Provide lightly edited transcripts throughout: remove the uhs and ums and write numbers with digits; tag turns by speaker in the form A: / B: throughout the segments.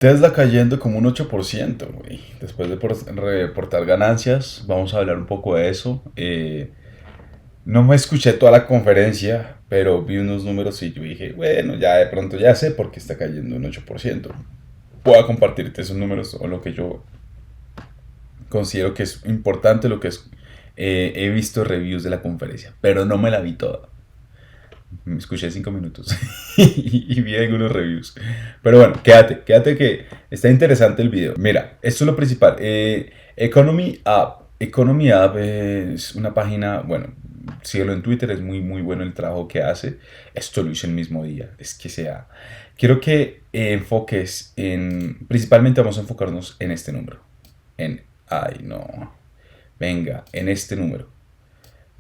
A: Tesla cayendo como un 8%, güey. Después de reportar ganancias, vamos a hablar un poco de eso. No me escuché toda la conferencia, pero vi unos números y yo dije, bueno, ya de pronto ya sé por qué está cayendo un 8%. Puedo compartirte esos números o lo que yo considero que es importante, lo que es... he visto reviews de la conferencia, pero no me la vi toda. Me escuché 5 minutos y vi algunos reviews. Pero bueno, quédate que está interesante el video. Mira, esto es lo principal. Economy App. Economy App es una página, bueno, síguelo en Twitter, es muy, muy bueno el trabajo que hace. Esto lo hice el mismo día. Es que sea. Quiero que enfoques en. Principalmente vamos a enfocarnos en este número. Ay, no. Venga, en este número.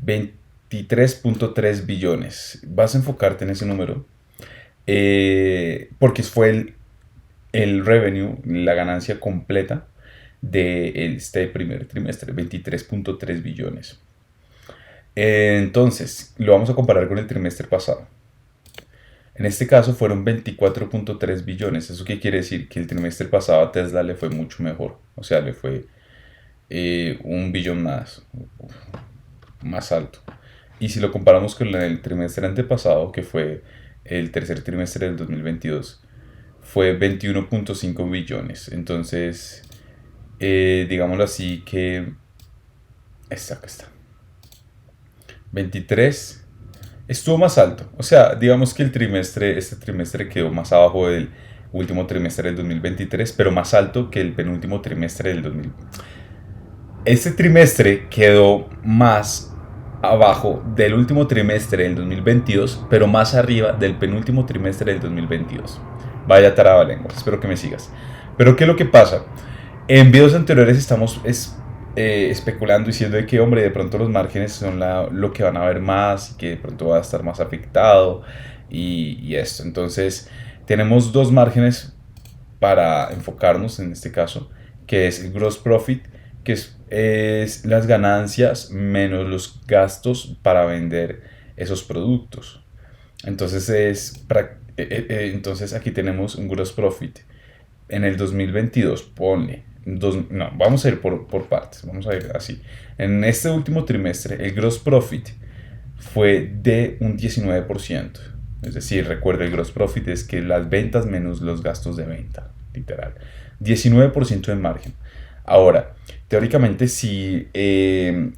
A: 23.3 billones. Vas a enfocarte en ese número porque fue el revenue, la ganancia completa de este primer trimestre, 23.3 billones. Entonces, lo vamos a comparar con el trimestre pasado. En este caso fueron 24.3 billones. ¿Eso qué quiere decir? Que el trimestre pasado a Tesla le fue mucho mejor. O sea, le fue un billón más alto. Y si lo comparamos con el trimestre antepasado, que fue el tercer trimestre del 2022, fue 21.5 billones. Entonces, digámoslo así que... Acá está. 23 estuvo más alto. O sea, digamos que este trimestre quedó más abajo del último trimestre del 2023, pero más alto que el penúltimo trimestre del 2000. Este trimestre quedó más abajo del último trimestre del 2022, pero más arriba del penúltimo trimestre del 2022. Vaya lengua, espero que me sigas. Pero ¿qué es lo que pasa? En videos anteriores estamos especulando diciendo de que, hombre, de pronto los márgenes son lo que van a ver más y que de pronto va a estar más afectado y esto. Entonces, tenemos dos márgenes para enfocarnos en este caso, que es el gross profit, que es las ganancias menos los gastos para vender esos productos. Entonces, entonces aquí tenemos un gross profit. En el 2022, ponle, no, vamos a ir por partes, vamos a ir así. En este último trimestre, el gross profit fue de un 19%. Es decir, recuerda, el gross profit es que las ventas menos los gastos de venta, literal. 19% de margen. Ahora, teóricamente, si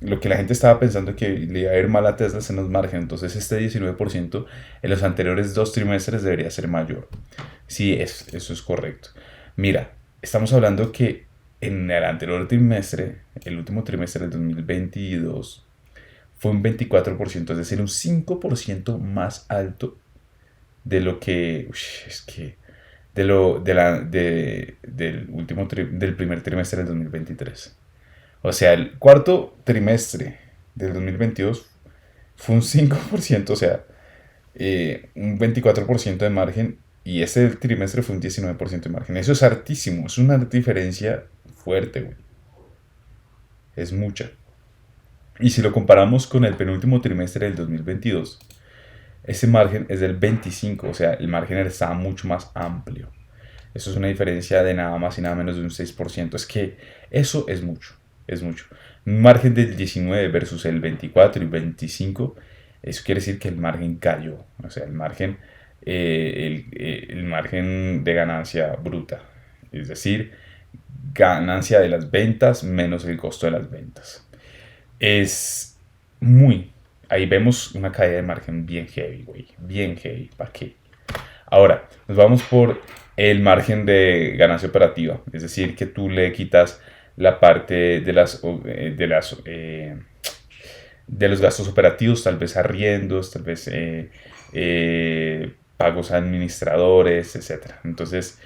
A: lo que la gente estaba pensando que le iba a ir mal a Tesla en los márgenes, entonces este 19% en los anteriores dos trimestres debería ser mayor. Sí, eso es correcto. Mira, estamos hablando que en el anterior trimestre, el último trimestre del 2022, fue un 24%, es decir, un 5% más alto de lo que, es que, del primer trimestre del 2023. O sea, el cuarto trimestre del 2022 fue un 5%, o sea, un 24% de margen, y ese trimestre fue un 19% de margen. Eso es hartísimo, es una diferencia fuerte, güey. Es mucha. Y si lo comparamos con el penúltimo trimestre del 2022, ese margen es del 25%, o sea, el margen estaba mucho más amplio. Eso es una diferencia de nada más y nada menos de un 6%. Es que eso es mucho, es mucho. Un margen del 19 versus el 24 y 25, eso quiere decir que el margen cayó. O sea, el margen de ganancia bruta. Es decir, ganancia de las ventas menos el costo de las ventas. Es muy... Ahí vemos una caída de margen bien heavy, güey. Bien heavy. ¿Para qué? Ahora, nos vamos por el margen de ganancia operativa. Es decir, que tú le quitas la parte de los gastos operativos, tal vez arriendos, tal vez pagos a administradores, etcétera. Entonces,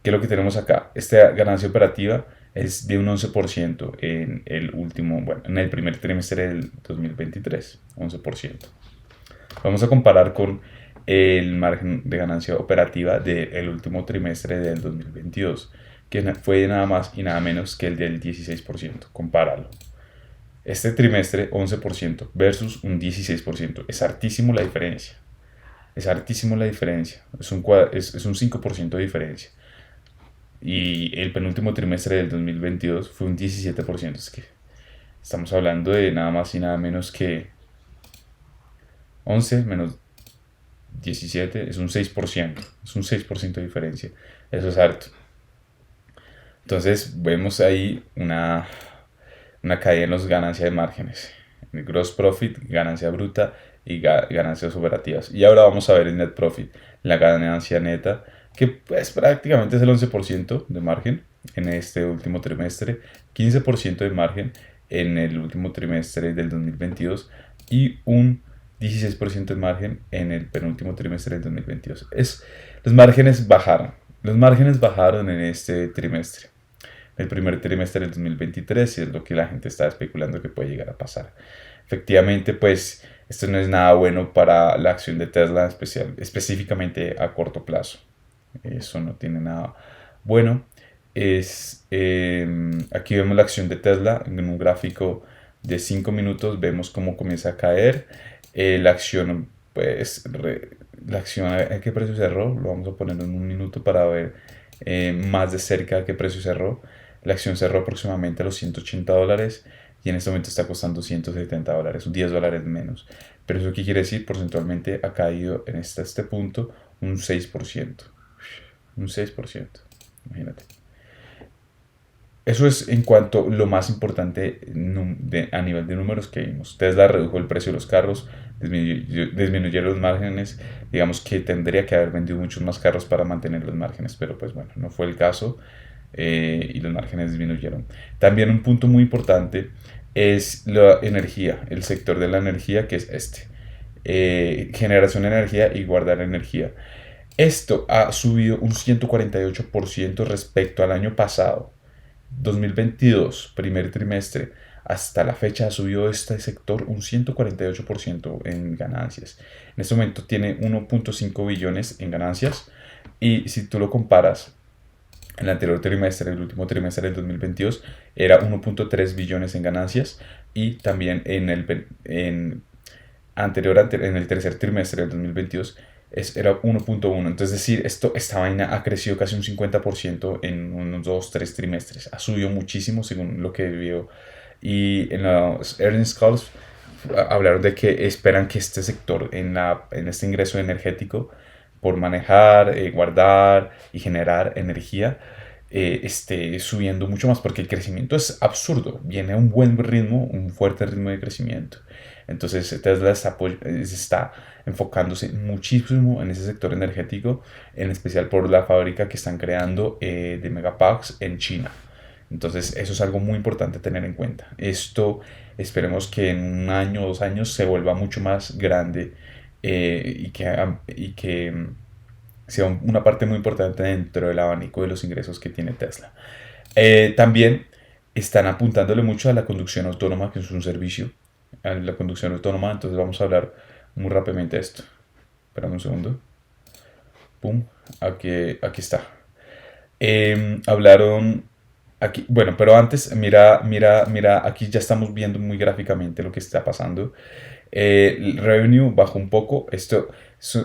A: ¿qué es lo que tenemos acá? Esta ganancia operativa es de un 11% en el primer trimestre del 2023, 11%. Vamos a comparar con el margen de ganancia operativa del último trimestre del 2022, que fue nada más y nada menos que el del 16%. Compáralo. Este trimestre 11% versus un 16%. Es hartísimo la diferencia. Es hartísimo la diferencia. Es un 5% de diferencia. y el penúltimo trimestre del 2022 fue un 17%. Es que estamos hablando de nada más y nada menos que 11 menos 17, es un 6%. Es un 6% de diferencia. Eso es harto. Entonces vemos ahí una caída en las ganancias de márgenes. El gross profit, ganancia bruta y ganancias operativas. Y ahora vamos a ver el net profit, la ganancia neta, que pues prácticamente es el 11% de margen en este último trimestre, 15% de margen en el último trimestre del 2022 y un 16% de margen en el penúltimo trimestre del 2022. Los márgenes bajaron. Los márgenes bajaron en este trimestre. El primer trimestre del 2023 y es lo que la gente está especulando que puede llegar a pasar. Efectivamente, pues esto no es nada bueno para la acción de Tesla, específicamente a corto plazo. Eso no tiene nada bueno. Aquí vemos la acción de Tesla en un gráfico de 5 minutos. Vemos cómo comienza a caer. La acción, pues, la acción a qué precio cerró. Lo vamos a poner en un minuto para ver más de cerca a qué precio cerró. La acción cerró aproximadamente a los $180 y en este momento está costando $170, $10 menos. Pero eso qué quiere decir, porcentualmente ha caído en este punto un 6%. Un 6%, imagínate. Eso es en cuanto lo más importante a nivel de números que vimos. Tesla redujo el precio de los carros, disminuyó los márgenes. Digamos que tendría que haber vendido muchos más carros para mantener los márgenes, pero pues bueno, no fue el caso y los márgenes disminuyeron. También un punto muy importante es la energía, el sector de la energía, que es generación de energía y guardar energía. Esto ha subido un 148% respecto al año pasado. 2022, primer trimestre, hasta la fecha ha subido este sector un 148% en ganancias. En este momento tiene 1.5 billones en ganancias y si tú lo comparas, en el anterior trimestre, el último trimestre del 2022, era 1.3 billones en ganancias y también en el tercer trimestre del 2022 era 1.1. Entonces, es decir, esta vaina ha crecido casi un 50% en unos 2-3 trimestres. Ha subido muchísimo según lo que vio. Y en los earnings calls hablaron de que esperan que este sector, en este ingreso energético, por manejar, guardar y generar energía, esté subiendo mucho más porque el crecimiento es absurdo. Viene a un buen ritmo, un fuerte ritmo de crecimiento. Entonces Tesla está enfocándose muchísimo en ese sector energético, en especial por la fábrica que están creando de Megapacks en China. Entonces eso es algo muy importante tener en cuenta. Esto esperemos que en un año o 2 años se vuelva mucho más grande y que sea una parte muy importante dentro del abanico de los ingresos que tiene Tesla. También están apuntándole mucho a la conducción autónoma, que es un servicio, a la conducción autónoma. Entonces vamos a hablar muy rápidamente de esto. Espérame un segundo. Pum, aquí está. Hablaron aquí, bueno, pero antes, mira, aquí ya estamos viendo muy gráficamente lo que está pasando. El revenue bajó un poco. Esto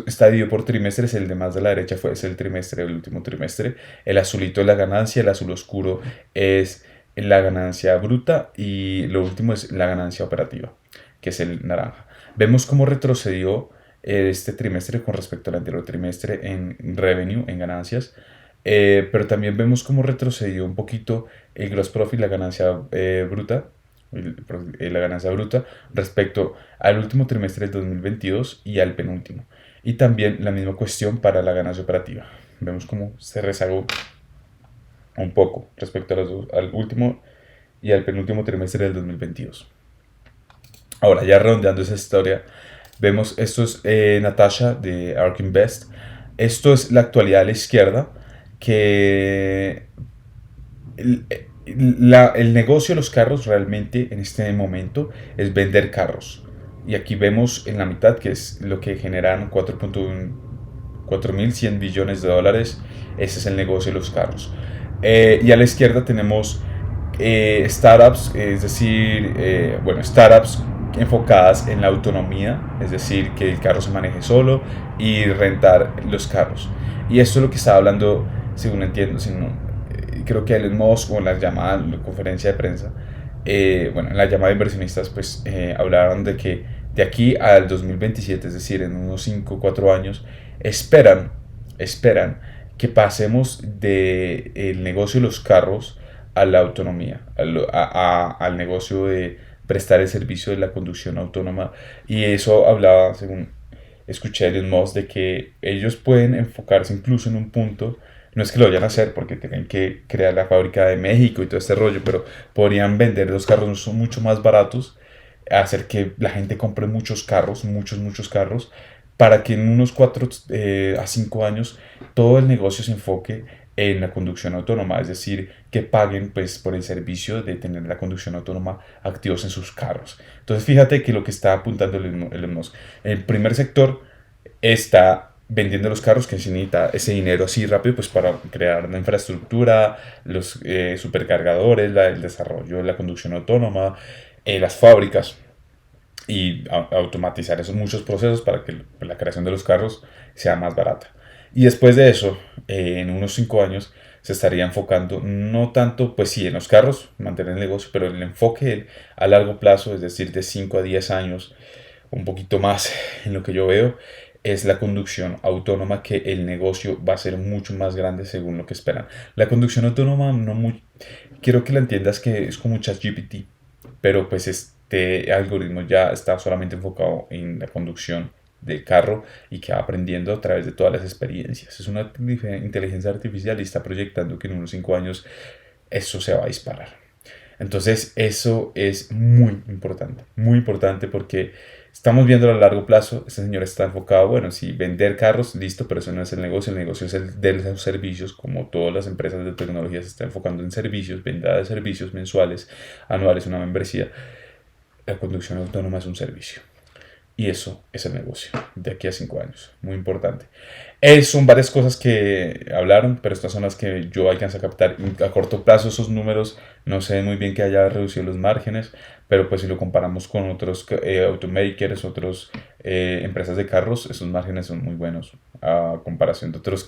A: está dividido por trimestres. El de más de la derecha es el trimestre, el último trimestre. El azulito es la ganancia, el azul oscuro es la ganancia bruta y lo último es la ganancia operativa, que es el naranja. Vemos cómo retrocedió este trimestre con respecto al anterior trimestre en revenue, en ganancias. Pero también vemos cómo retrocedió un poquito el gross profit, la ganancia bruta, la ganancia bruta respecto al último trimestre del 2022 y al penúltimo. Y también la misma cuestión para la ganancia operativa. Vemos cómo se rezagó un poco respecto a al último y al penúltimo trimestre del 2022. Ahora, ya redondeando esa historia, vemos, esto es Natasha de ARK Invest. Esto es la actualidad a la izquierda, que el negocio de los carros realmente en este momento es vender carros. Y aquí vemos en la mitad que es lo que generan 4.100 billones de dólares. Ese es el negocio de los carros. Y a la izquierda tenemos startups, es decir, startups enfocadas en la autonomía, es decir, que el carro se maneje solo y rentar los carros. Y esto es lo que estaba hablando, según entiendo, creo que Elon Musk o en la llamada la conferencia de prensa, bueno, en la llamada de inversionistas, pues hablaron de que de aquí al 2027, es decir, en unos 5 o 4 años, esperan, esperan que pasemos del negocio de los carros a la autonomía, al negocio de prestar el servicio de la conducción autónoma. Y eso hablaba, según escuché a Elon Musk, de que ellos pueden enfocarse incluso en un punto, no es que lo vayan a hacer porque tienen que crear la fábrica de México y todo este rollo, pero podrían vender los carros mucho más baratos, hacer que la gente compre muchos carros, muchos carros, para que en unos 4 a 5 años todo el negocio se enfoque en la conducción autónoma, es decir, que paguen pues por el servicio de tener la conducción autónoma activos en sus carros. Entonces fíjate que lo que está apuntando Elon Musk, el primer sector está vendiendo los carros, que se necesita ese dinero así rápido pues para crear la infraestructura, los supercargadores, el desarrollo de la conducción autónoma, las fábricas y automatizar esos muchos procesos para que la creación de los carros sea más barata. Y después de eso, en unos 5 años, se estaría enfocando no tanto, pues sí, en los carros, mantener el negocio, pero el enfoque a largo plazo, es decir, de 5 a 10 años, un poquito más en lo que yo veo, es la conducción autónoma, que el negocio va a ser mucho más grande según lo que esperan. La conducción autónoma, no muy, quiero que la entiendas que es como ChatGPT, pero pues este algoritmo ya está solamente enfocado en la conducción del carro y que va aprendiendo a través de todas las experiencias. Es una inteligencia artificial y está proyectando que en unos 5 años eso se va a disparar. Entonces eso es muy importante porque estamos viendo a largo plazo. Este señor está enfocado, bueno, sí, vender carros, listo, pero eso no es el negocio es el de los servicios, como todas las empresas de tecnología se están enfocando en servicios, venta de servicios mensuales, anuales, una membresía. La conducción autónoma es un servicio. Y eso es el negocio de aquí a 5 años. Muy importante. Son varias cosas que hablaron, pero estas son las que yo alcanzo a captar. A corto plazo esos números, no sé muy bien que haya reducido los márgenes, pero pues si lo comparamos con otros automakers, otras empresas de carros, esos márgenes son muy buenos a comparación de otras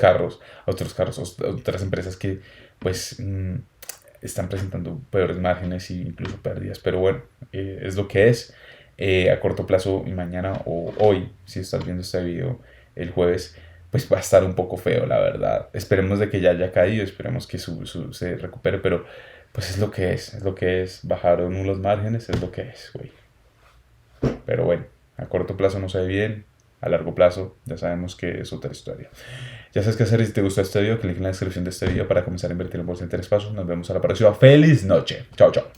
A: empresas que pues están presentando peores márgenes e incluso pérdidas. Pero bueno, es lo que es. A corto plazo y mañana o hoy, si estás viendo este video el jueves, pues va a estar un poco feo, la verdad. Esperemos de que ya haya caído, esperemos que se recupere, pero pues es lo que es. Bajaron los márgenes, es lo que es, güey. Pero bueno, a corto plazo no se ve bien, a largo plazo ya sabemos que es otra historia. Ya sabes qué hacer. Si te gustó este video, clic en la descripción de este video para comenzar a invertir en bolsa en 3 pasos. Nos vemos a la próxima. ¡Feliz noche! Chao, chao.